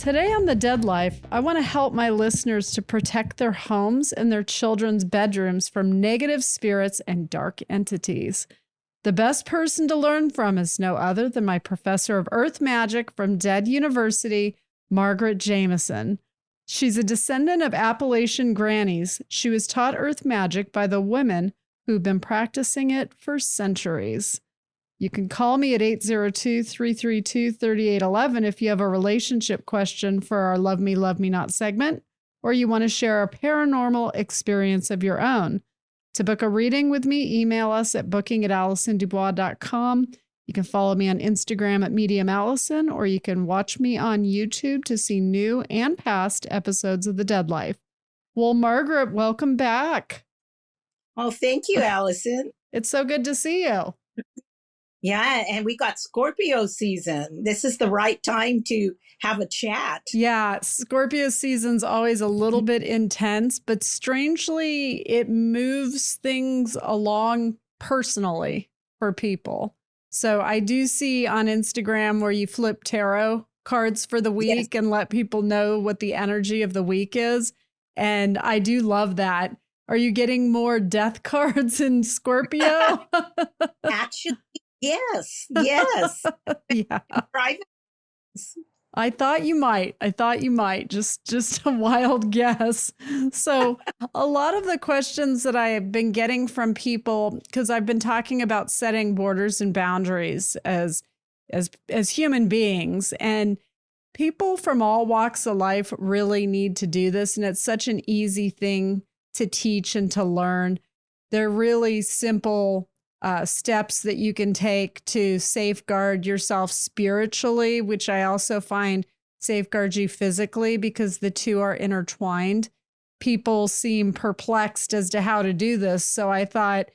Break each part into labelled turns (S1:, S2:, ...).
S1: Today on The Dead Life, I want to help my listeners to protect their homes and their children's bedrooms from negative spirits and dark entities. The best person to learn from is no other than my Professor of Earth Magick from Dead University, Margaret Jamison. She's a descendant of Appalachian Grannies. She was taught Earth Magick by the women who've been practicing it for centuries. You can call me at 802-332-3811 if you have a relationship question for our Love Me, Love Me Not segment, or you want to share a paranormal experience of your own. To book a reading with me, email us at booking@AllisonDuBois.com. You can follow me on Instagram at Medium Allison, or you can watch me on YouTube to see new and past episodes of The Dead Life. Well, Margaret, welcome back.
S2: Oh, thank you, Allison.
S1: It's so good to see you.
S2: Yeah, and we got Scorpio season. This is the right time to have a chat.
S1: Yeah, Scorpio season's always a little bit intense, but strangely, it moves things along personally for people. So I do see on Instagram where you flip tarot cards for the week and let people know what the energy of the week is. And I do love that. Are you getting more death cards in Scorpio?
S2: Actually, yes.
S1: Yeah.
S2: Private.
S1: I thought you might. Just a wild guess. So a lot of the questions that I have been getting from people, because I've been talking about setting borders and boundaries as human beings, and people from all walks of life really need to do this. And it's such an easy thing to teach and to learn. They're really simple steps that you can take to safeguard yourself spiritually, which I also find safeguards you physically because the two are intertwined. People seem perplexed as to how to do this. So I thought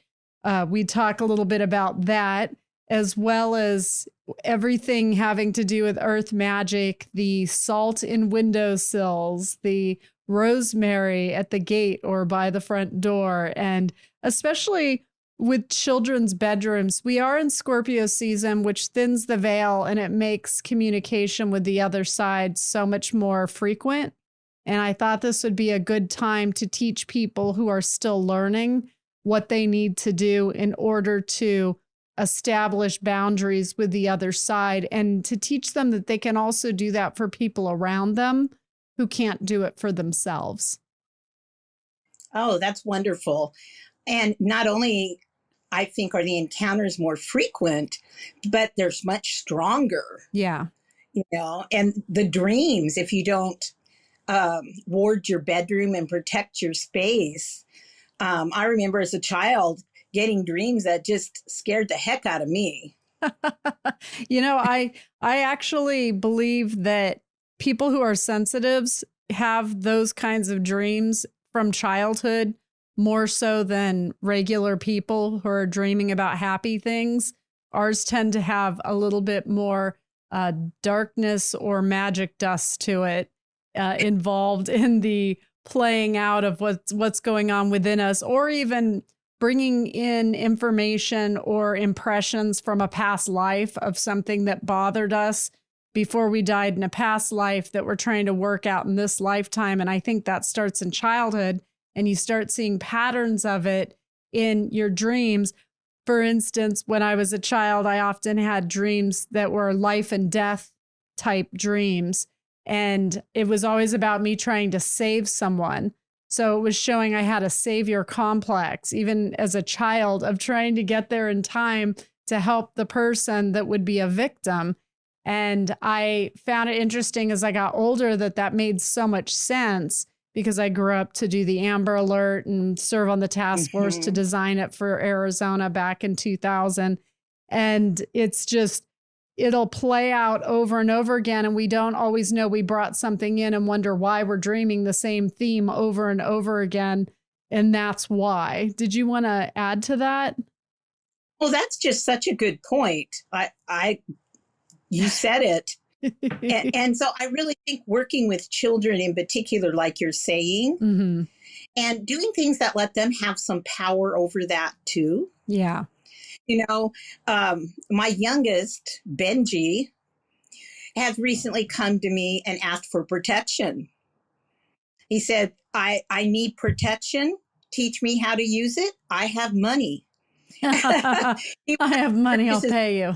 S1: we'd talk a little bit about that, as well as everything having to do with Earth Magick, the salt in windowsills, the rosemary at the gate or by the front door, and especially with children's bedrooms. We are in Scorpio season, which thins the veil and it makes communication with the other side so much more frequent. And I thought this would be a good time to teach people who are still learning what they need to do in order to establish boundaries with the other side, and to teach them that they can also do that for people around them who can't do it for themselves.
S2: Oh, that's wonderful. And not only, I think, are the encounters more frequent, but they're much stronger.
S1: Yeah.
S2: And the dreams, if you don't ward your bedroom and protect your space. I remember as a child getting dreams that just scared the heck out of me.
S1: I actually believe that people who are sensitives have those kinds of dreams from childhood more so than regular people who are dreaming about happy things. Ours tend to have a little bit more darkness or magic dust to it involved in the playing out of what's going on within us, or even bringing in information or impressions from a past life of something that bothered us before we died in a past life that we're trying to work out in this lifetime. And I think that starts in childhood, and you start seeing patterns of it in your dreams. For instance, when I was a child, I often had dreams that were life and death type dreams. And it was always about me trying to save someone. So it was showing I had a savior complex, even as a child, of trying to get there in time to help the person that would be a victim. And I found it interesting as I got older that made so much sense, because I grew up to do the Amber Alert and serve on the task force to design it for Arizona back in 2000. And it's just, it'll play out over and over again. And we don't always know we brought something in and wonder why we're dreaming the same theme over and over again. And that's why. Did you want to add to that?
S2: Well, that's just such a good point. You said it. and so I really think working with children in particular, like you're saying, and doing things that let them have some power over that too.
S1: Yeah.
S2: My youngest, Benji, has recently come to me and asked for protection. He said, I need protection. Teach me how to use it. I have money.
S1: I have money. I'll pay you.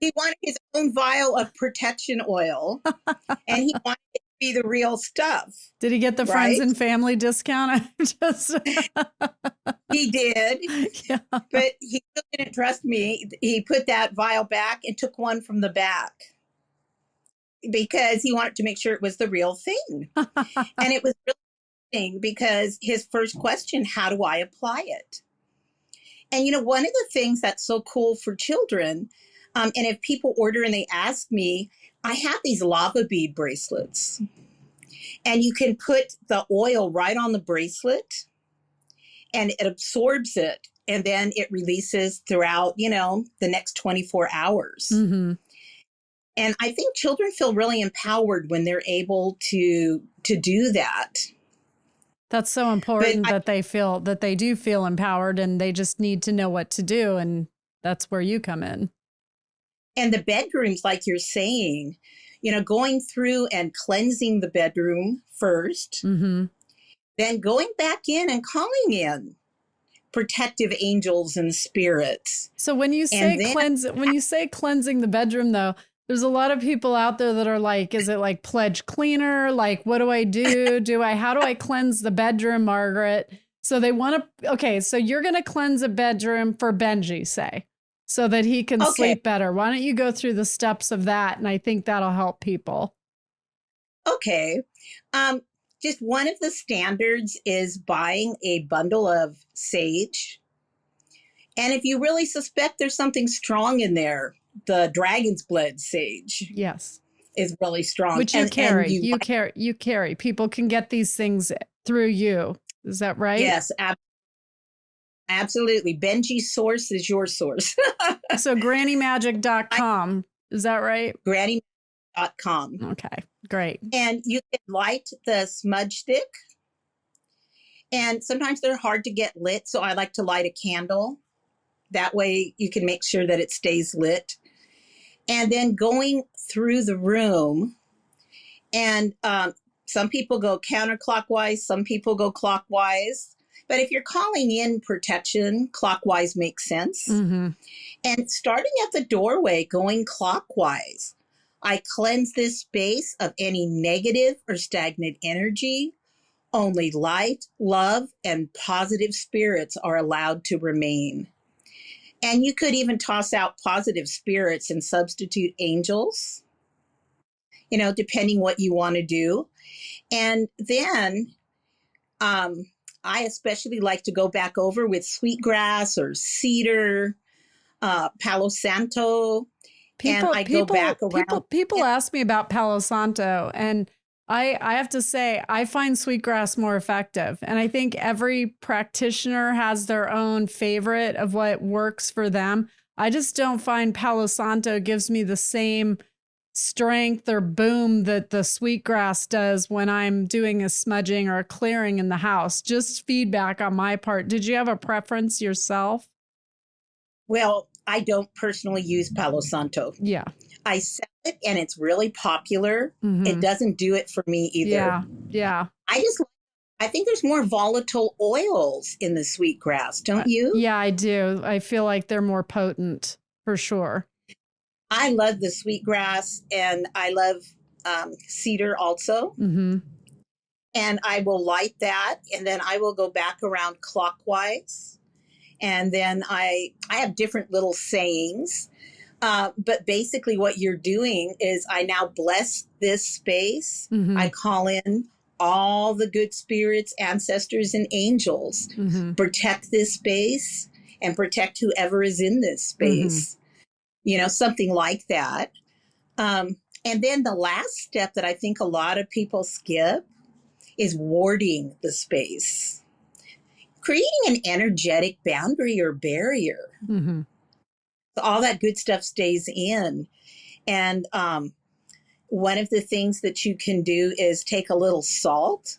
S2: He wanted his own vial of protection oil, and he wanted it to be the real stuff.
S1: Did he get the friends and family discount?
S2: He did,
S1: yeah.
S2: but he still didn't trust me. He put that vial back and took one from the back because he wanted to make sure it was the real thing. And it was really interesting because his first question, how do I apply it? And, you know, one of the things that's so cool for children, and if people order and they ask me, I have these lava bead bracelets. And you can put the oil right on the bracelet and it absorbs it. And then it releases throughout, you know, the next 24 hours. Mm-hmm. And I think children feel really empowered when they're able to do that.
S1: That's so important that they do feel empowered, and they just need to know what to do. And that's where you come in.
S2: And the bedrooms, like you're saying, you know, going through and cleansing the bedroom first, mm-hmm. then going back in and calling in protective angels and spirits.
S1: So when you say cleansing the bedroom, though, there's a lot of people out there that are like, is it like pledge cleaner? Like, what do I do? How do I cleanse the bedroom, Margaret? So they want to, okay, so you're going to cleanse a bedroom for Benji, say, so that he can sleep better. Why don't you go through the steps of that? And I think that'll help people.
S2: Okay. Just one of the standards is buying a bundle of sage. And if you really suspect there's something strong in there, the dragon's blood sage.
S1: Yes.
S2: Is really strong.
S1: Which you carry. You carry. People can get these things through you. Is that right?
S2: Yes, absolutely. Benji's source is your source.
S1: So grannymagic.com. Is that right?
S2: Grannymagic.com.
S1: Okay, great.
S2: And you can light the smudge stick. And sometimes they're hard to get lit, so I like to light a candle. That way you can make sure that it stays lit. And then going through the room, and some people go counterclockwise, some people go clockwise. But if you're calling in protection, clockwise makes sense. Mm-hmm. And starting at the doorway, going clockwise, I cleanse this space of any negative or stagnant energy. Only light, love, and positive spirits are allowed to remain. And you could even toss out positive spirits and substitute angels, you know, depending what you want to do. And then I especially like to go back over with sweetgrass or cedar, Palo Santo. People
S1: ask me about Palo Santo, and I have to say, I find sweetgrass more effective. And I think every practitioner has their own favorite of what works for them. I just don't find Palo Santo gives me the same strength or boom that the sweetgrass does when I'm doing a smudging or a clearing in the house. Just feedback on my part. Did you have a preference yourself?
S2: Well, I don't personally use Palo Santo.
S1: Yeah.
S2: I sell it and it's really popular. Mm-hmm. It doesn't do it for me either.
S1: Yeah.
S2: I think there's more volatile oils in the sweetgrass, don't you?
S1: Yeah, I do. I feel like they're more potent for sure.
S2: I love the sweetgrass and I love cedar also. Mm-hmm. And I will light that and then I will go back around clockwise. And then I have different little sayings. But basically what you're doing is I now bless this space. Mm-hmm. I call in all the good spirits, ancestors, and angels. Mm-hmm. Protect this space and protect whoever is in this space. Mm-hmm. You know, something like that. And then the last step that I think a lot of people skip is warding the space. Creating an energetic boundary or barrier. Mm-hmm. All that good stuff stays in. And one of the things that you can do is take a little salt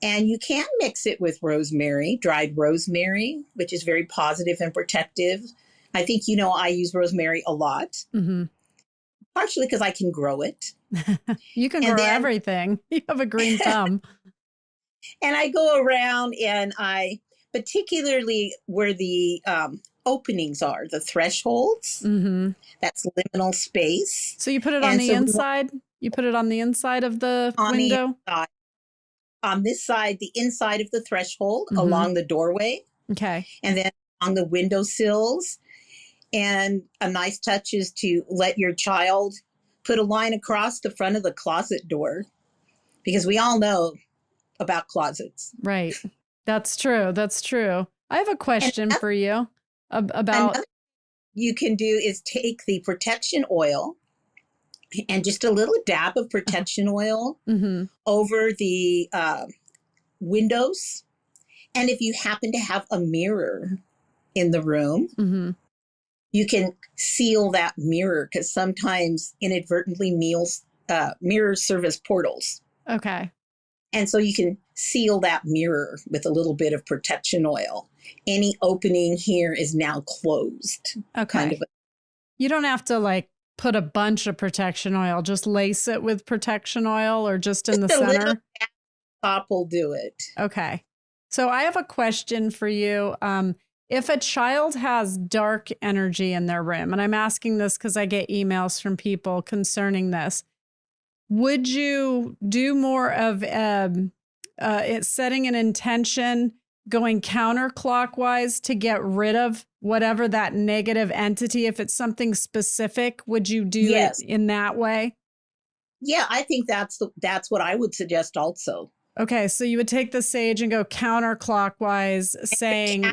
S2: and you can mix it with rosemary, dried rosemary, which is very positive and protective. I think, you know, I use rosemary a lot. Mm-hmm. partially because I can grow it.
S1: You can
S2: And
S1: grow
S2: then
S1: everything. You have a green thumb.
S2: and I go around and I particularly where the openings are, the thresholds,
S1: Hmm.
S2: that's liminal space.
S1: So you put it on
S2: And
S1: the
S2: so we want
S1: inside? You put it on the inside of the
S2: on the
S1: window?
S2: inside, on this side, the inside of the threshold
S1: Hmm.
S2: along the doorway,
S1: Okay.
S2: and then on the window sills. And a nice touch is to let your child put a line across the front of the closet door because we all know about closets.
S1: Right. That's true. That's true. I have a
S2: And
S1: question for you about.
S2: another you can do is take the protection oil and just a little dab of protection oil
S1: Hmm.
S2: over the windows. And if you happen to have a mirror in the room,
S1: Hmm.
S2: you can seal that mirror because sometimes inadvertently mirrors serve as portals.
S1: Okay.
S2: And so you can seal that mirror with a little bit of protection oil. Any opening here is now closed. Kind of
S1: Okay. You don't have to like put a bunch of protection oil, just lace it with protection oil or just in the
S2: just a little
S1: center.
S2: top will do it.
S1: Okay. So I have a question for you. If a child has dark energy in their room, and I'm asking this because I get emails from people concerning this, would you do more of it setting an intention going counterclockwise to get rid of whatever that negative entity? If it's something specific, would you do it
S2: Yes.
S1: in that way?
S2: Yeah, I think that's what I would suggest also.
S1: Okay, so you would take the sage and go counterclockwise, saying,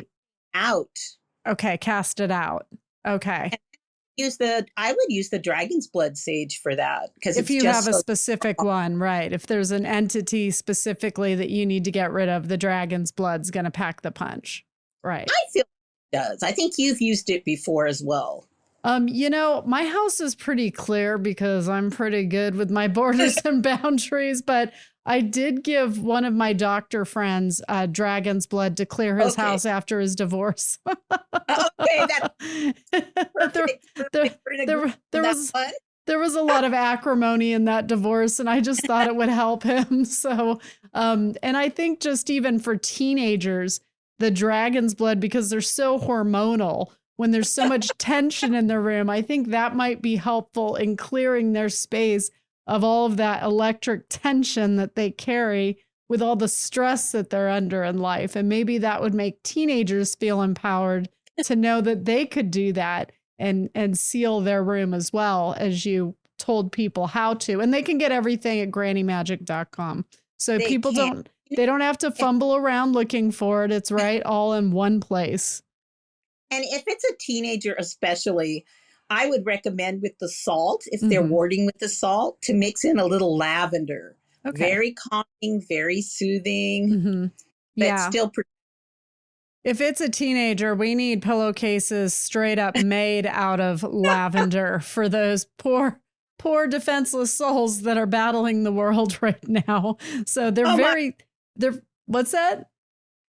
S2: Out.
S1: okay, cast it out. Okay.
S2: I would use the dragon's blood sage for that because
S1: If
S2: it's
S1: you have
S2: just
S1: a
S2: so
S1: specific one, right? If there's an entity specifically that you need to get rid of, the dragon's blood's going to pack the punch. Right.
S2: I feel it does. I think you've used it before as well.
S1: My house is pretty clear because I'm pretty good with my borders and boundaries, but I did give one of my doctor friends dragon's blood to clear his
S2: Okay.
S1: house after his divorce.
S2: Okay, that's perfect.
S1: there,
S2: There
S1: was
S2: one.
S1: there was a lot of acrimony in that divorce, and I just thought it would help him. So, and I think just even for teenagers, the dragon's blood, because they're so hormonal, when there's so much tension in the room, I think that might be helpful in clearing their space of all of that electric tension that they carry with all the stress that they're under in life. And maybe that would make teenagers feel empowered to know that they could do that and seal their room as well as you told people how to. And they can get everything at grannymagic.com. So
S2: They
S1: people
S2: can.
S1: they don't have to fumble around looking for it. It's right all in one place.
S2: And if it's a teenager, especially, I would recommend with the salt, if they're
S1: Mhm.
S2: warding with the salt, to mix in a little lavender.
S1: Okay.
S2: Very calming, very soothing,
S1: Mm-hmm.
S2: but
S1: Yeah.
S2: still.
S1: If it's a teenager, we need pillowcases straight up made out of lavender for those poor defenseless souls that are battling the world right now. So what's that?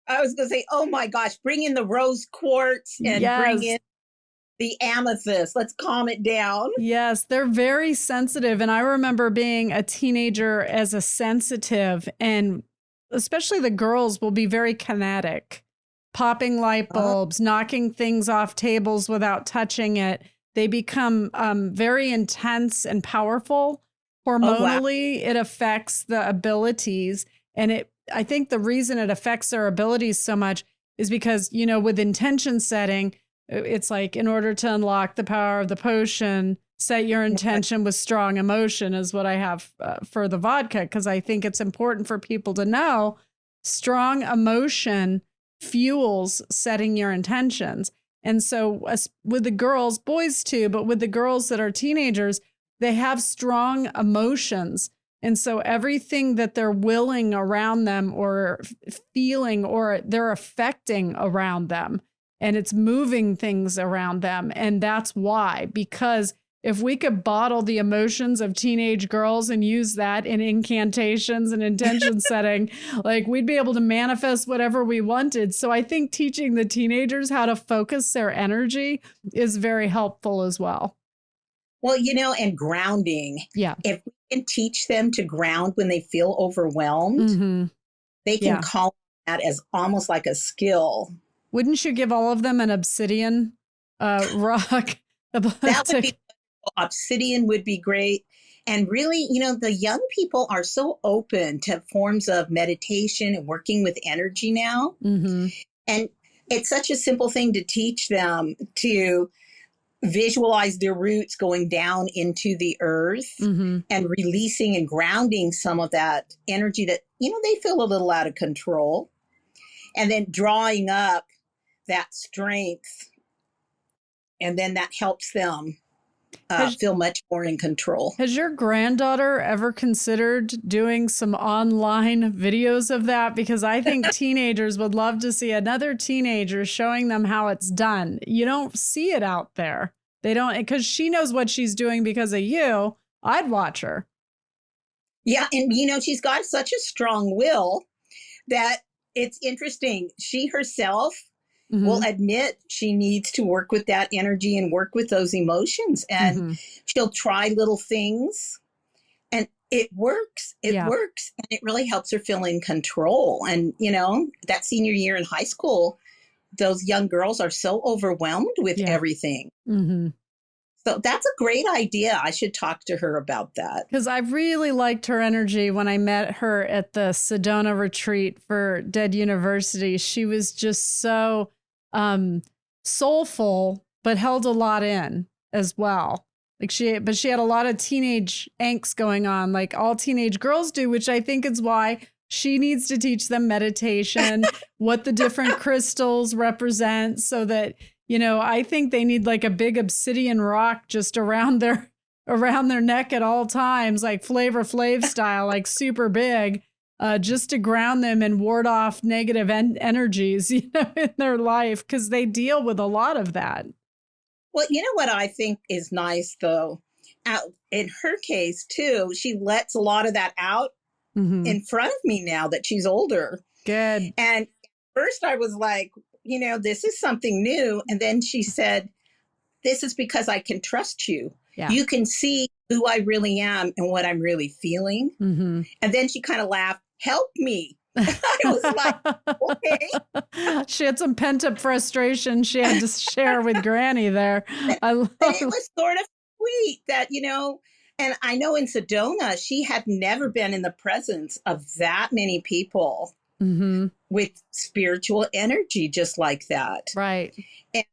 S2: I was going to say, oh my gosh, bring in the rose quartz and bring
S1: Yes.
S2: in the amethyst. Let's calm it down.
S1: Yes, they're very sensitive. And I remember being a teenager as a sensitive, and especially the girls will be very kinetic, popping light bulbs, knocking things off tables without touching it. They become very intense and powerful. Hormonally, it affects the abilities. And I think the reason it affects their abilities so much is because, with intention setting, it's like, in order to unlock the power of the potion, set your intention with strong emotion is what I have for the vodka. Because I think it's important for people to know strong emotion fuels setting your intentions. And so with the girls, boys too, but with the girls that are teenagers, they have strong emotions. And so everything that they're willing around them or feeling or they're affecting around them, and it's moving things around them. And that's why, because if we could bottle the emotions of teenage girls and use that in incantations and intention setting, like we'd be able to manifest whatever we wanted. So I think teaching the teenagers how to focus their energy is very helpful as well.
S2: Well, and grounding.
S1: Yeah.
S2: If we can teach them to ground when they feel overwhelmed, they can call that as almost like a skill.
S1: Wouldn't you give all of them an obsidian rock?
S2: That would be obsidian would be great. And really, the young people are so open to forms of meditation and working with energy now. And it's such a simple thing to teach them to visualize their roots going down into the earth and releasing and grounding some of that energy that, they feel a little out of control. And then drawing up that strength. And then that helps them feel much more in control.
S1: Has your granddaughter ever considered doing some online videos of that? Because I think teenagers would love to see another teenager showing them how it's done. You don't see it out there. They don't, because she knows what she's doing because of you. I'd watch her.
S2: Yeah. And, she's got such a strong will that it's interesting. She herself will admit she needs to work with that energy and work with those emotions. And she'll try little things and it works. It works. And it really helps her feel in control. And, that senior year in high school, those young girls are so overwhelmed with everything. So that's a great idea. I should talk to her about that.
S1: Because I really liked her energy when I met her at the Sedona retreat for Dead University. She was just so soulful, but held a lot in as well. She had a lot of teenage angst going on, like all teenage girls do, which I think is why she needs to teach them meditation, what the different crystals represent, so that, I think they need like a big obsidian rock just around their neck at all times, like Flavor Flav style, like super big, just to ground them and ward off negative energies, in their life, because they deal with a lot of that.
S2: Well, what I think is nice, though, in her case, too, she lets a lot of that out in front of me now that she's older.
S1: Good.
S2: And first I was like, this is something new. And then she said, this is because I can trust you. Yeah. You can see who I really am and what I'm really feeling. And then she kind of laughed, help me. I was like, okay.
S1: She had some pent up frustration she had to share with Granny there.
S2: It was sort of sweet that, and I know in Sedona, she had never been in the presence of that many people with spiritual energy just like that.
S1: Right.
S2: And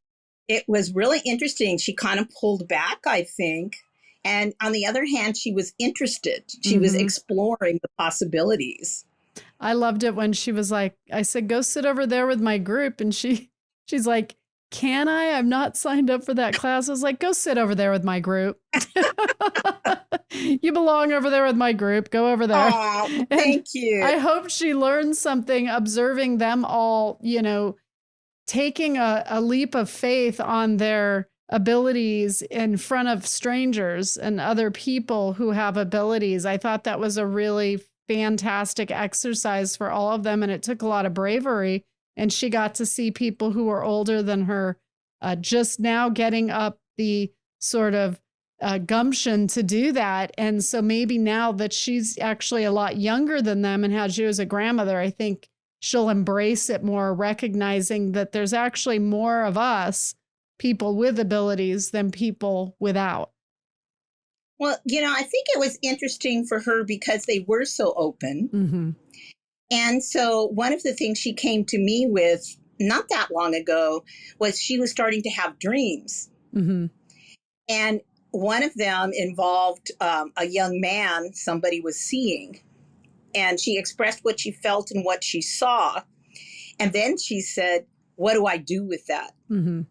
S2: it was really interesting. She kind of pulled back, I think. And on the other hand, she was interested. She was exploring the possibilities.
S1: I loved it when she was like, I said, go sit over there with my group. And she's like, can I? I'm not signed up for that class. I was like, go sit over there with my group. You belong over there with my group. Go over there.
S2: Oh, thank you.
S1: I hope she learned something observing them all, taking a leap of faith on their abilities in front of strangers and other people who have abilities. I thought that was a really fantastic exercise for all of them. And it took a lot of bravery. And she got to see people who were older than her just now getting up the sort of gumption to do that. And so maybe now that she's actually a lot younger than them and had you as a grandmother, I think she'll embrace it more, recognizing that there's actually more of us, people with abilities, than people without.
S2: Well, I think it was interesting for her because they were so open. And so one of the things she came to me with not that long ago was she was starting to have dreams. And one of them involved a young man somebody was seeing. And she expressed what she felt and what she saw. And then she said, what do I do with that? And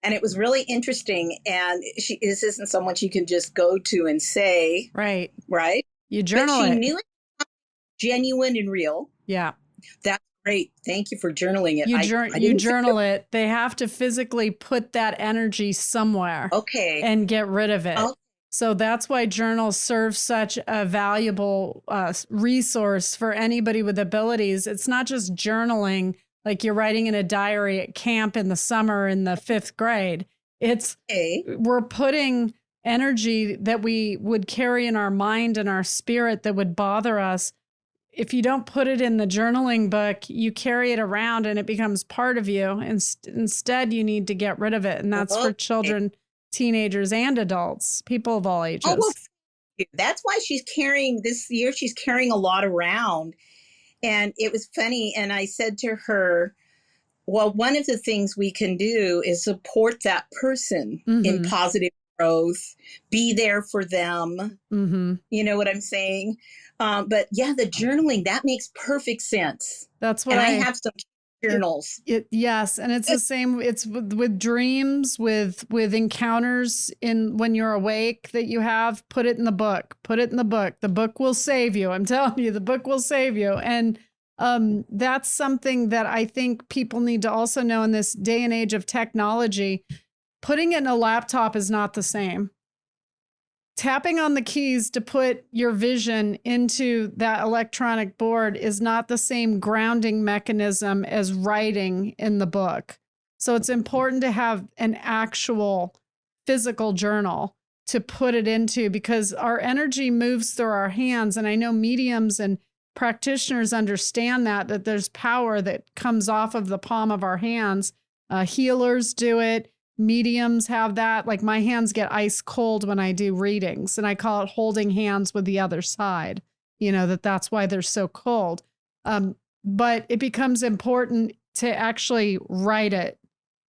S2: it was really interesting. And this isn't someone she can just go to and say. Right.
S1: You journal it.
S2: She knew it was genuine and real.
S1: Yeah.
S2: That's great. Thank you for journaling it.
S1: You journal it. They have to physically put that energy somewhere.
S2: Okay.
S1: And get rid of it.
S2: Okay.
S1: So that's why journals serve such a valuable resource for anybody with abilities. It's not just journaling like you're writing in a diary at camp in the summer in the 5th grade. It's we're putting energy that we would carry in our mind and our spirit that would bother us. If you don't put it in the journaling book, you carry it around and it becomes part of you. And instead, you need to get rid of it. And that's for children, teenagers, and adults, people of all ages.
S2: Oh, well, that's why she's carrying this year. She's carrying a lot around. And it was funny. And I said to her, well, one of the things we can do is support that person in positive growth, be there for them. You know what I'm saying? But yeah, the journaling, that makes perfect sense.
S1: That's what
S2: I have some journals.
S1: Yes. And it's the same. It's with dreams, with encounters when you're awake that you have, put it in the book, put it in the book. The book will save you. I'm telling you, the book will save you. And that's something that I think people need to also know in this day and age of technology. Putting it in a laptop is not the same. Tapping on the keys to put your vision into that electronic board is not the same grounding mechanism as writing in the book. So it's important to have an actual physical journal to put it into, because our energy moves through our hands. And I know mediums and practitioners understand that there's power that comes off of the palm of our hands. Healers do it. Mediums have that. Like my hands get ice cold when I do readings, and I call it holding hands with the other side, you know, that's why they're so cold. But it becomes important to actually write it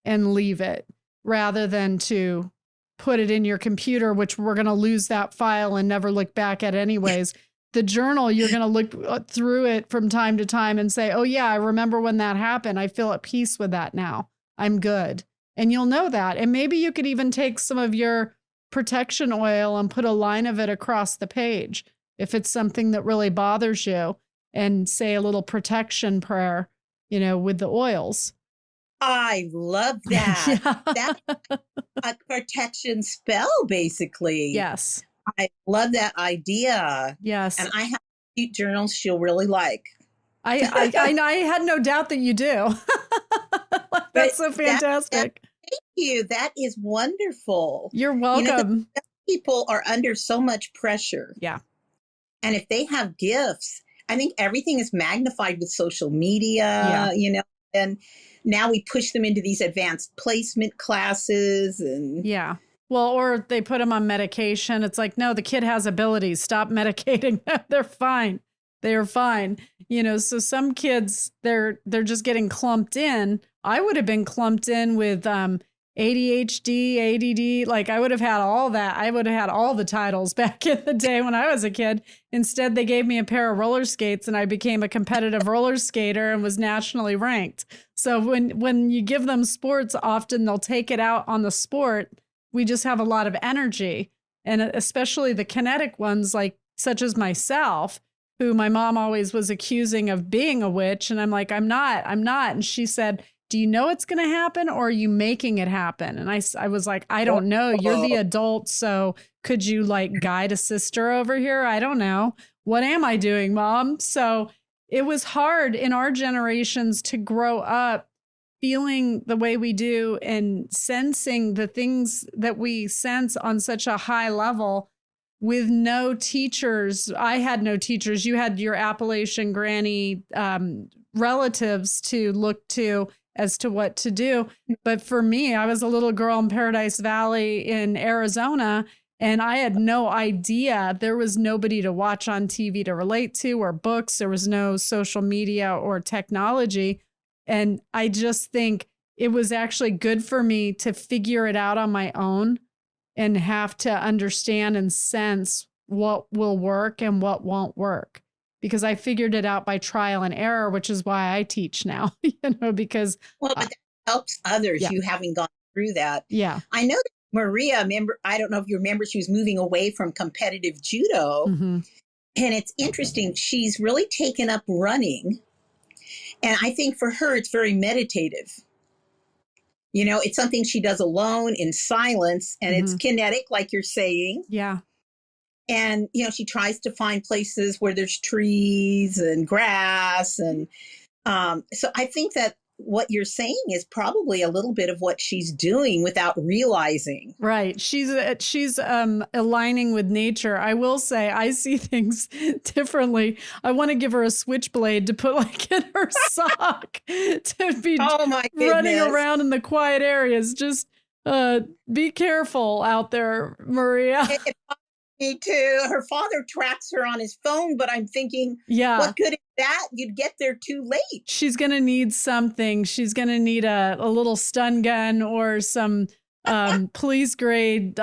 S1: and leave it rather than to put it in your computer, which we're going to lose that file and never look back at anyways. The journal, you're going to look through it from time to time and say, oh yeah, I remember when that happened. I feel at peace with that now. I'm good. And you'll know that. And maybe you could even take some of your protection oil and put a line of it across the page if it's something that really bothers you, and say a little protection prayer, you know, with the oils.
S2: I love that.
S1: Yeah.
S2: That's a protection spell, basically.
S1: Yes.
S2: I love that idea.
S1: Yes.
S2: And I have cute journals she'll really like.
S1: I had no doubt that you do. That's so fantastic.
S2: Thank you. That is wonderful.
S1: You're welcome.
S2: You know, people are under so much pressure.
S1: Yeah.
S2: And if they have gifts, I think everything is magnified with social media, you know, and now we push them into these advanced placement classes. And
S1: yeah. Well, or they put them on medication. It's like, no, the kid has abilities. Stop medicating them. They're fine. They're fine. You know, so some kids, they're just getting clumped in. I would have been clumped in with ADHD, ADD. Like I would have had all that. I would have had all the titles back in the day when I was a kid. Instead, they gave me a pair of roller skates and I became a competitive roller skater and was nationally ranked. So when you give them sports, often they'll take it out on the sport. We just have a lot of energy, and especially the kinetic ones, like such as myself, who my mom always was accusing of being a witch. And I'm like, I'm not. And she said, do you know it's going to happen, or are you making it happen? And I was like, I don't know. You're the adult. So could you like guide a sister over here? I don't know. What am I doing, Mom? So it was hard in our generations to grow up feeling the way we do and sensing the things that we sense on such a high level with no teachers. I had no teachers. You had your Appalachian Granny relatives to look to as to what to do. But for me, I was a little girl in Paradise Valley in Arizona, and I had no idea. There was nobody to watch on TV to relate to, or books. There was no social media or technology. And I just think it was actually good for me to figure it out on my own and have to understand and sense what will work and what won't work, because I figured it out by trial and error, which is why I teach now, you know, because.
S2: Well, but that helps others, you having gone through that.
S1: Yeah.
S2: I know that Maria, I don't know if you remember, she was moving away from competitive judo. And it's interesting. She's really taken up running. And I think for her, it's very meditative. You know, it's something she does alone in silence, and it's kinetic, like you're saying.
S1: Yeah.
S2: And, you know, she tries to find places where there's trees and grass. And so I think that what you're saying is probably a little bit of what she's doing without realizing.
S1: Right. She's aligning with nature. I will say I see things differently. I want to give her a switchblade to put like in her sock to be
S2: Oh my
S1: running
S2: goodness.
S1: around in the quiet areas. Just be careful out there, Maria.
S2: Me too. Her father tracks her on his phone, but I'm thinking, what good is that? You'd get there too late.
S1: She's going to need something. She's going to need a little stun gun or some police grade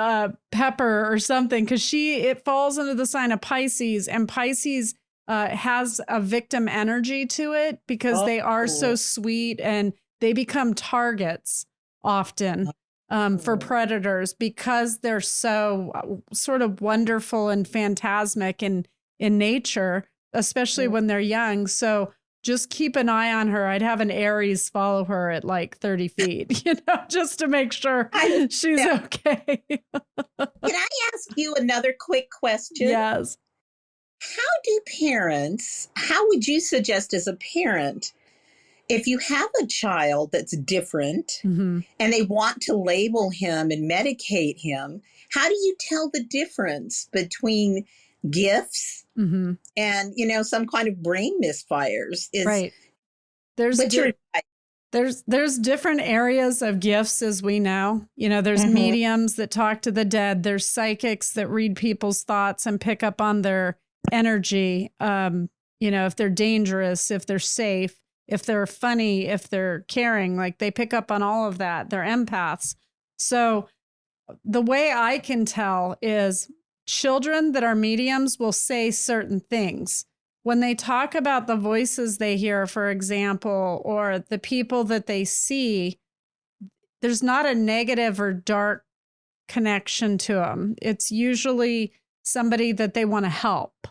S1: pepper or something, because it falls under the sign of Pisces, and Pisces has a victim energy to it because they are so sweet, and they become targets often. For predators because they're so sort of wonderful and phantasmic in nature, especially when they're young. So just keep an eye on her. I'd have an Aries follow her at like 30 feet, just to make sure she's okay.
S2: Can I ask you another quick question?
S1: Yes.
S2: How would you suggest as a parent, if you have a child that's different and they want to label him and medicate him, how do you tell the difference between gifts and, some kind of brain misfires?
S1: Right. There's different areas of gifts, as we know. There's mediums that talk to the dead. There's psychics that read people's thoughts and pick up on their energy. If they're dangerous, if they're safe, if they're funny, if they're caring, like they pick up on all of that. They're empaths. So the way I can tell is children that are mediums will say certain things. When they talk about the voices they hear, for example, or the people that they see, there's not a negative or dark connection to them. It's usually somebody that they want to help,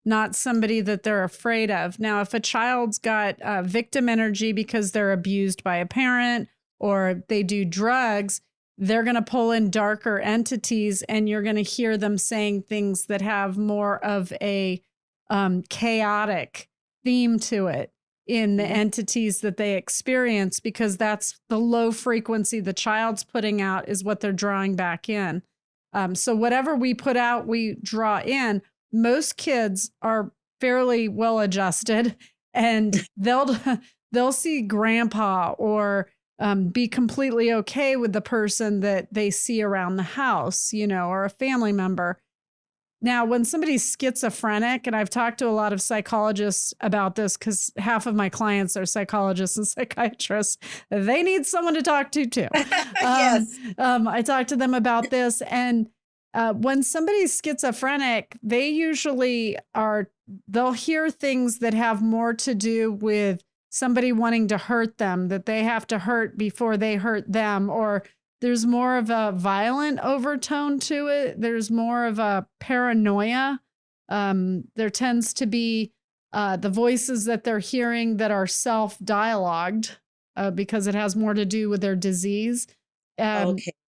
S1: not somebody that they're afraid of. Now, if a child's got victim energy because they're abused by a parent or they do drugs, they're going to pull in darker entities, and you're going to hear them saying things that have more of a chaotic theme to it in the entities that they experience, because that's the low frequency the child's putting out is what they're drawing back in. So whatever we put out, we draw in. Most kids are fairly well adjusted, and they'll see grandpa or be completely okay with the person that they see around the house, or a family member. Now, when somebody's schizophrenic, and I've talked to a lot of psychologists about this because half of my clients are psychologists and psychiatrists, they need someone to talk to too.
S2: Yes.
S1: I talked to them about this, and when somebody's schizophrenic, they usually they'll hear things that have more to do with somebody wanting to hurt them, that they have to hurt before they hurt them, or there's more of a violent overtone to it. There's more of a paranoia. There tends to be the voices that they're hearing that are self-dialogued because it has more to do with their disease.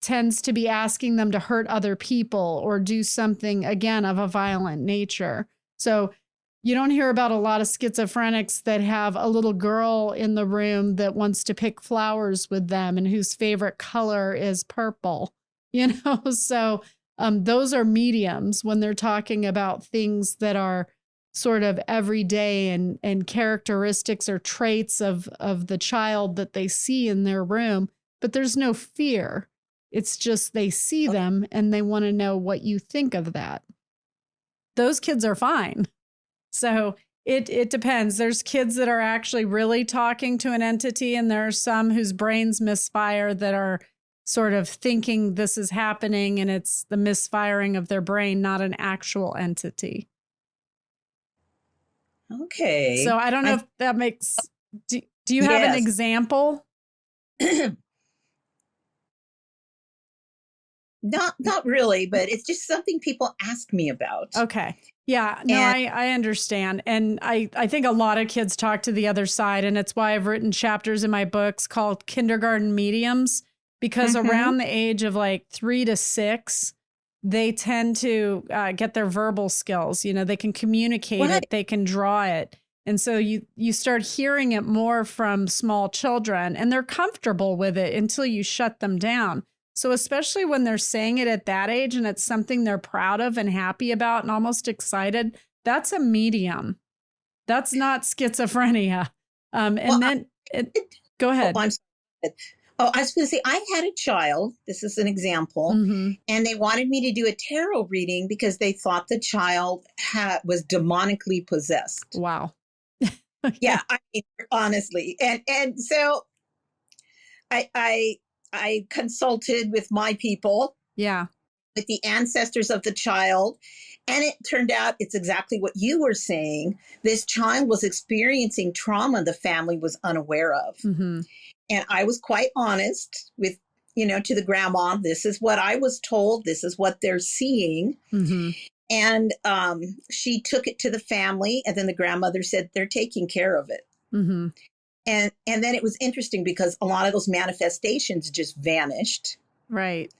S1: Tends to be asking them to hurt other people or do something, again, of a violent nature. So you don't hear about a lot of schizophrenics that have a little girl in the room that wants to pick flowers with them and whose favorite color is purple, So those are mediums when they're talking about things that are sort of everyday and characteristics or traits of the child that they see in their room. But there's no fear. It's just they see them and they want to know what you think of that. Those kids are fine. So it depends. There's kids that are actually really talking to an entity, and there are some whose brains misfire that are sort of thinking this is happening, and it's the misfiring of their brain, not an actual entity.
S2: Okay.
S1: So I don't know if that makes... Do you have an example?
S2: Not really, but it's just something people ask me about.
S1: Okay. Yeah, no, I understand. And I think a lot of kids talk to the other side. And it's why I've written chapters in my books called Kindergarten Mediums, because around the age of like 3 to 6, they tend to get their verbal skills. They can communicate it, they can draw it. And so you start hearing it more from small children, and they're comfortable with it until you shut them down. So especially when they're saying it at that age and it's something they're proud of and happy about and almost excited, that's a medium. That's not schizophrenia. Go ahead.
S2: I'm sorry. Oh, I was going to say, I had a child. This is an example.
S1: Mm-hmm.
S2: And they wanted me to do a tarot reading because they thought the child was demonically possessed.
S1: Wow.
S2: Yeah, I mean, honestly. And so I consulted with my people.
S1: Yeah.
S2: With the ancestors of the child. And it turned out it's exactly what you were saying. This child was experiencing trauma the family was unaware of.
S1: Mm-hmm.
S2: And I was quite honest with, to the grandma, this is what I was told. This is what they're seeing.
S1: Mm-hmm.
S2: And she took it to the family. And then the grandmother said, they're taking care of it.
S1: Mm-hmm.
S2: And then it was interesting because a lot of those manifestations just vanished.
S1: Right.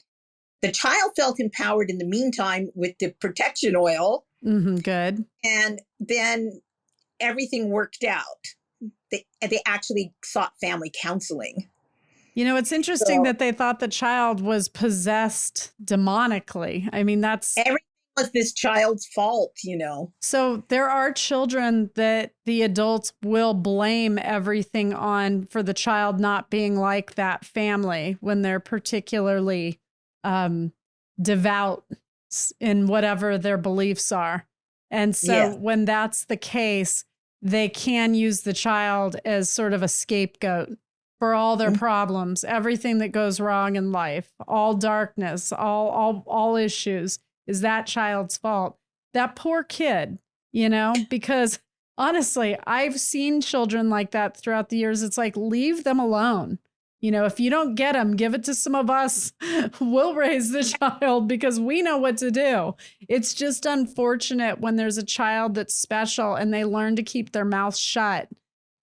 S2: The child felt empowered in the meantime with the protection oil.
S1: Mm-hmm. Good.
S2: And then everything worked out. They actually sought family counseling.
S1: It's interesting that they thought the child was possessed demonically. I mean,
S2: everything was this child's fault,
S1: So there are children that the adults will blame everything on for the child not being like that family when they're particularly devout in whatever their beliefs are. And so when that's the case, they can use the child as sort of a scapegoat for all their problems, everything that goes wrong in life, all darkness, all issues is that child's fault. That poor kid, because honestly, I've seen children like that throughout the years. It's like, leave them alone. If you don't get them, give it to some of us. We'll raise the child because we know what to do. It's just unfortunate when there's a child that's special and they learn to keep their mouth shut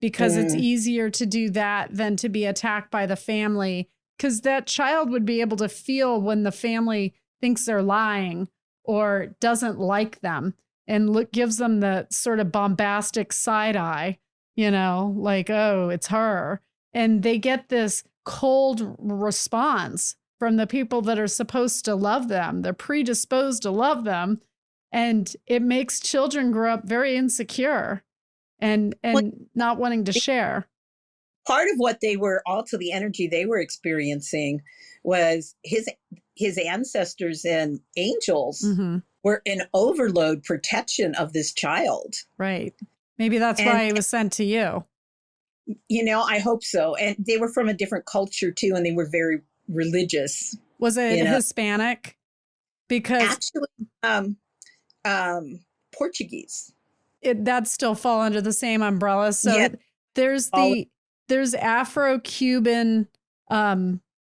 S1: because it's easier to do that than to be attacked by the family. Because that child would be able to feel when the family thinks they're lying or doesn't like them and gives them the sort of bombastic side eye, like, oh, it's her. And they get this cold response from the people that are supposed to love them. They're predisposed to love them. And it makes children grow up very insecure and not wanting to share.
S2: Part of what they were, also the energy they were experiencing was his ancestors and angels were in overload protection of this child.
S1: Right. Maybe that's why he was sent to you.
S2: I hope so. And they were from a different culture too, and they were very religious.
S1: Was it Hispanic? Because
S2: actually, Portuguese.
S1: That still fall under the same umbrella. So there's Afro-Cuban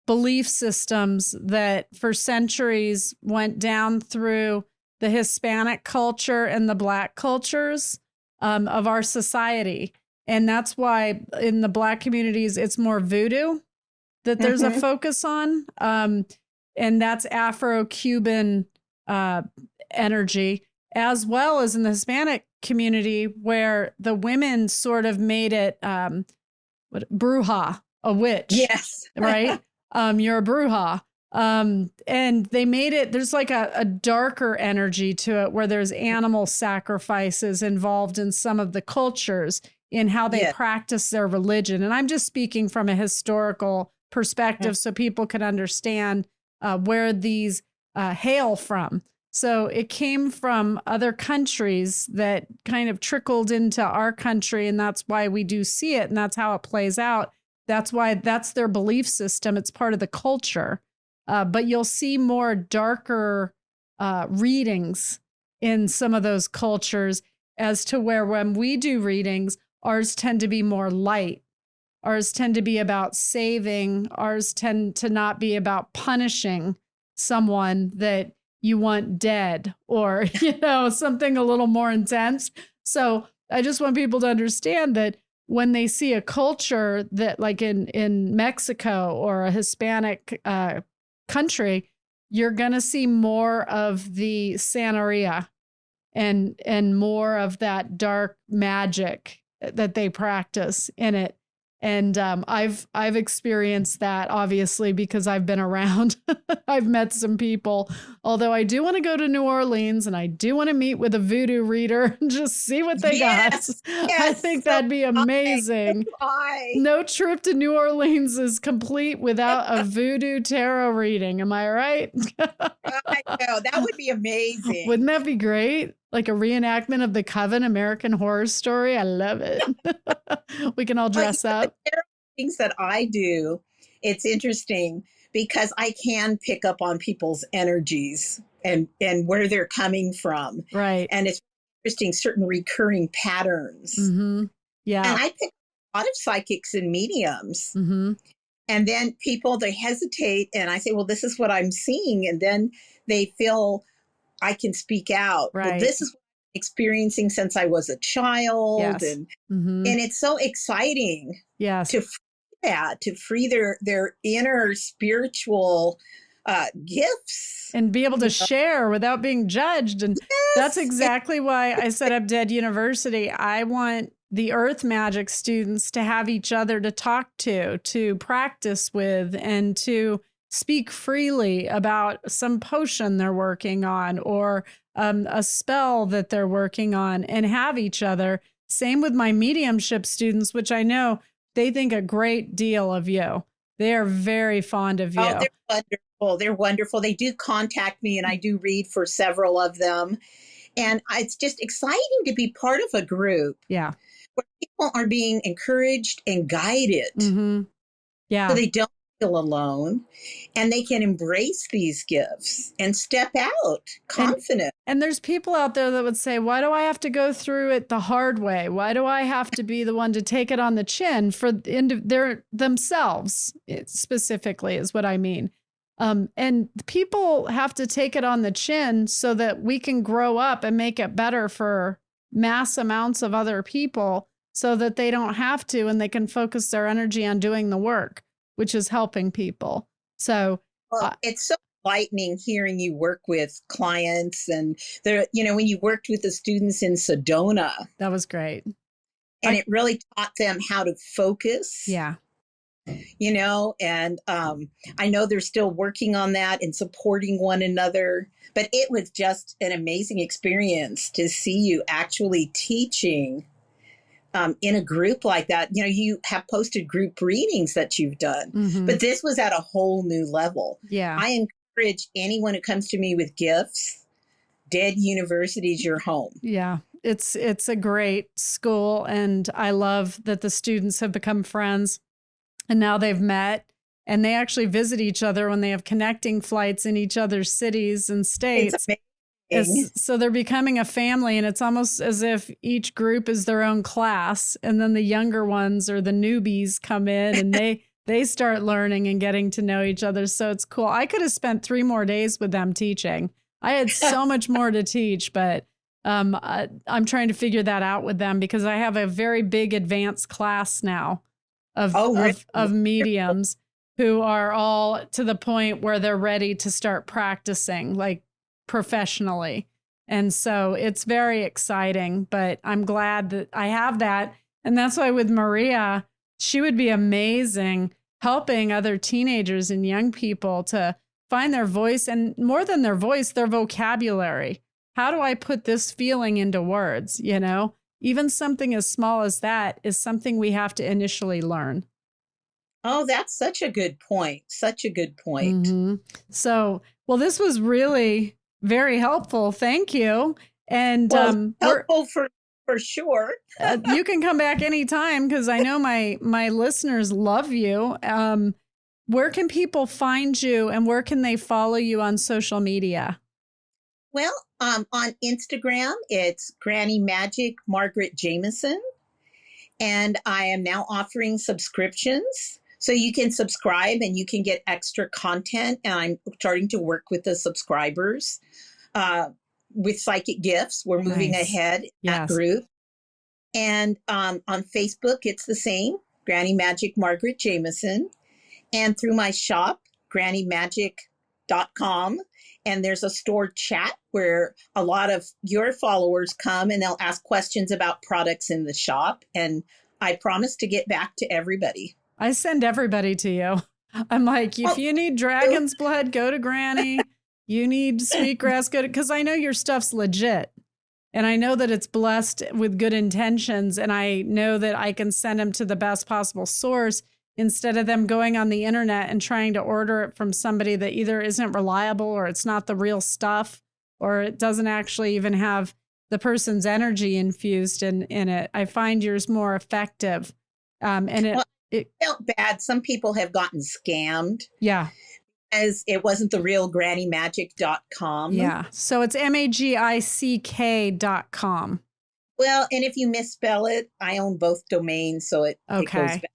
S1: belief systems that for centuries went down through the Hispanic culture and the Black cultures of our society. And that's why in the Black communities, it's more voodoo that there's a focus on. And that's Afro-Cuban energy, as well as in the Hispanic community where the women sort of made it bruja, a witch.
S2: Yes.
S1: Right? You're a bruja. And they made it, there's like a darker energy to it where there's animal sacrifices involved in some of the cultures in how they practice their religion. And I'm just speaking from a historical perspective so people can understand where these hail from. So it came from other countries that kind of trickled into our country, and that's why we do see it, and that's how it plays out. That's why that's their belief system. It's part of the culture. But you'll see more darker readings in some of those cultures as to where when we do readings, ours tend to be more light. Ours tend to be about saving. Ours tend to not be about punishing someone that you want dead or, something a little more intense. So I just want people to understand that when they see a culture that like in Mexico or a Hispanic country, you're going to see more of the Santeria and more of that dark magic that they practice in it. And I've experienced that, obviously, because I've been around. I've met some people. Although I do want to go to New Orleans and I do want to meet with a voodoo reader and just see what they got. I think that'd be amazing. No trip to New Orleans is complete without a voodoo tarot reading. Am I right?
S2: I know. That would be amazing.
S1: Wouldn't that be great? Like a reenactment of the Coven American Horror Story. I love it. We can all dress up.
S2: The things that I do, it's interesting because I can pick up on people's energies and where they're coming from.
S1: Right.
S2: And it's interesting, certain recurring patterns.
S1: Mm-hmm. Yeah.
S2: And I pick a lot of psychics and mediums.
S1: Mm-hmm.
S2: And then people, they hesitate. And I say, well, this is what I'm seeing. And then they feel I can speak out.
S1: Right.
S2: Well, this is what I'm experiencing since I was a child.
S1: Yes.
S2: And
S1: Mm-hmm.
S2: and it's so exciting
S1: Yes.
S2: to free that, to free their inner spiritual gifts.
S1: And be able to share without being judged. And that's exactly why I set up Dead University. I want the Earth Magic students to have each other to talk to practice with, and to speak freely about some potion they're working on, or a spell that they're working on, and have each other. Same with my mediumship students, which I know they think a great deal of you. They are very fond of you.
S2: Oh, they're wonderful. They're wonderful. They do contact me, and I do read for several of them. And it's just exciting to be part of a group.
S1: Yeah.
S2: Where people are being encouraged and guided.
S1: Mm-hmm. Yeah.
S2: So they don't feel alone, and they can embrace these gifts and step out confident.
S1: And there's people out there that would say, why do I have to go through it the hard way? Why do I have to be the one to take it on the chin for their themselves specifically is what I mean. And people have to take it on the chin so that we can grow up and make it better for mass amounts of other people, so that they don't have to, and they can focus their energy on doing the work, which is helping people. So
S2: it's so enlightening hearing you work with clients, and when you worked with the students in Sedona.
S1: That was great.
S2: And it really taught them how to focus.
S1: Yeah.
S2: And I know they're still working on that and supporting one another, but it was just an amazing experience to see you actually teaching in a group like that. You have posted group readings that you've done,
S1: Mm-hmm.
S2: but this was at a whole new level.
S1: Yeah.
S2: I encourage anyone who comes to me with gifts, Dead University is your home.
S1: Yeah. It's a great school, and I love that the students have become friends, and now they've met, and they actually visit each other when they have connecting flights in each other's cities and states. So they're becoming a family, and it's almost as if each group is their own class, and then the younger ones, or the newbies, come in and they start learning and getting to know each other. So it's cool. I could have spent 3 more days with them teaching. I had so much more to teach, but I'm trying to figure that out with them, because I have a very big advanced class now of mediums who are all to the point where they're ready to start practicing, like professionally. And so it's very exciting, but I'm glad that I have that. And that's why with Maria, she would be amazing helping other teenagers and young people to find their voice, and more than their voice, their vocabulary. How do I put this feeling into words? Even something as small as that is something we have to initially learn.
S2: Oh, that's such a good point. Such a good point.
S1: Mm-hmm. So, well, this was really very helpful. Thank you. And
S2: helpful for sure.
S1: You can come back anytime, because I know my listeners love you. Where can people find you, and where can they follow you on social media?
S2: Well, on Instagram, it's Granny Magic Margaret Jamison. And I am now offering subscriptions. So you can subscribe and you can get extra content. And I'm starting to work with the subscribers with psychic gifts. We're moving ahead in that group. And on Facebook, it's the same, Granny Magic Margaret Jamison. And through my shop, Granny Magic and there's a store chat where a lot of your followers come and they'll ask questions about products in the shop. And I promise to get back to everybody.
S1: I send everybody to you. I'm like, if you need dragon's blood, go to Granny. You need sweetgrass, go to, because I know your stuff's legit. And I know that it's blessed with good intentions. And I know that I can send them to the best possible source instead of them going on the internet and trying to order it from somebody that either isn't reliable or it's not the real stuff, or it doesn't actually even have the person's energy infused in it. I find yours more effective. It
S2: felt bad. Some people have gotten scammed.
S1: Yeah.
S2: As it wasn't the real grannymagick.com.
S1: Yeah. So it's magick.com.
S2: Well, and if you misspell it, I own both domains, so it goes back.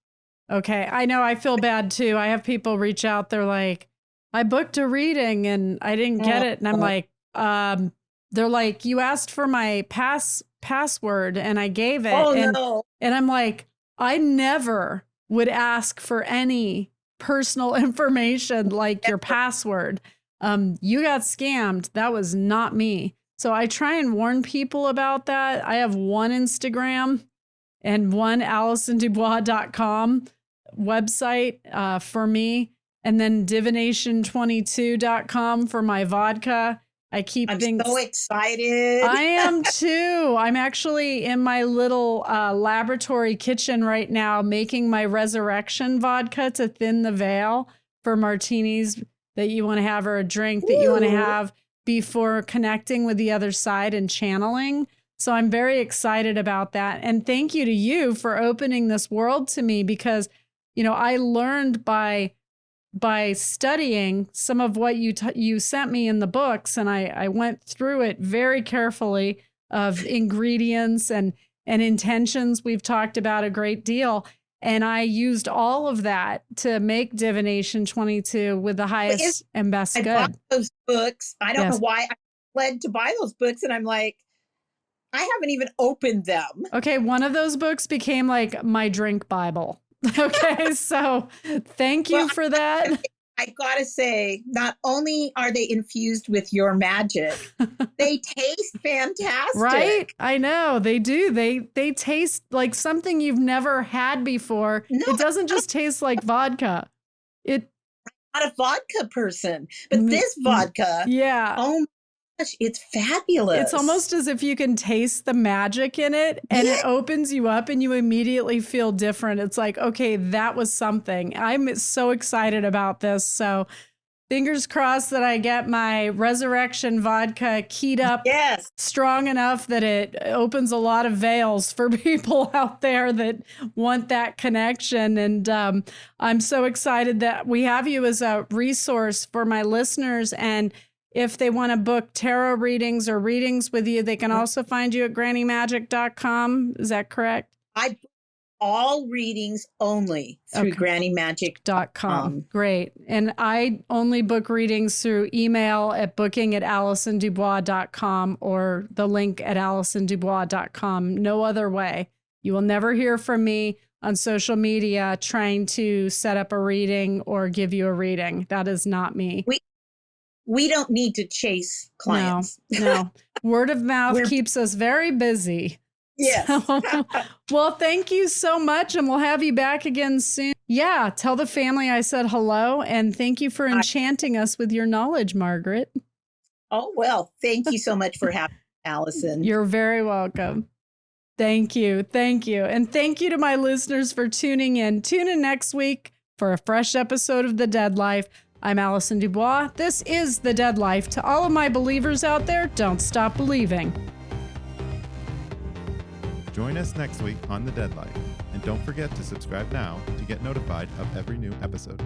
S1: Okay. I know. I feel bad too. I have people reach out. They're like, I booked a reading and I didn't get it. And I'm like, they're like, you asked for my password and I gave it.
S2: No.
S1: And I'm like, I never would ask for any personal information like your password. You got scammed. That was not me. So I try and warn people about that. I have one Instagram and one AllisonDuBois.com website for me, and then divination22.com for my vodka. I'm
S2: so excited.
S1: I am too. I'm actually in my little laboratory kitchen right now making my resurrection vodka to thin the veil for martinis that you want to have, or a drink that you want to have before connecting with the other side and channeling. So I'm very excited about that. And thank you to you for opening this world to me, because, I learned by studying some of what you sent me in the books, and I went through it very carefully, of ingredients and intentions we've talked about a great deal. And I used all of that to make Divination 22 with the highest and best good.
S2: I bought those books. I don't know why I led to buy those books. And I'm like, I haven't even opened them.
S1: Okay. One of those books became like my drink Bible. Okay. So thank you for that.
S2: I gotta say, not only are they infused with your magic, they taste fantastic.
S1: Right? I know they do. They taste like something you've never had before. No, it doesn't just taste like vodka.
S2: I'm not a vodka person, but this vodka, oh my gosh, it's fabulous.
S1: It's almost as if you can taste the magic in it, and it opens you up and you immediately feel different. It's like, okay, that was something. I'm so excited about this. So fingers crossed that I get my resurrection vodka keyed up strong enough that it opens a lot of veils for people out there that want that connection. And I'm so excited that we have you as a resource for my listeners. And if they want to book tarot readings or readings with you, they can also find you at grannymagick.com. Is that correct?
S2: I book all readings only through grannymagick.com.
S1: Great. And I only book readings through email at booking@AllisonDuBois.com or the link at AllisonDuBois.com. No other way. You will never hear from me on social media trying to set up a reading or give you a reading. That is not me.
S2: We don't need to chase clients.
S1: No. Word of mouth keeps us very busy.
S2: Yes.
S1: Well, thank you so much. And we'll have you back again soon. Yeah. Tell the family I said hello. And thank you for enchanting us with your knowledge, Margaret.
S2: Oh, well, thank you so much for having me, Allison.
S1: You're very welcome. Thank you. Thank you. And thank you to my listeners for tuning in. Tune in next week for a fresh episode of The Dead Life. I'm Allison DuBois. This is The Dead Life. To all of my believers out there, don't stop believing.
S3: Join us next week on The Dead Life. And don't forget to subscribe now to get notified of every new episode.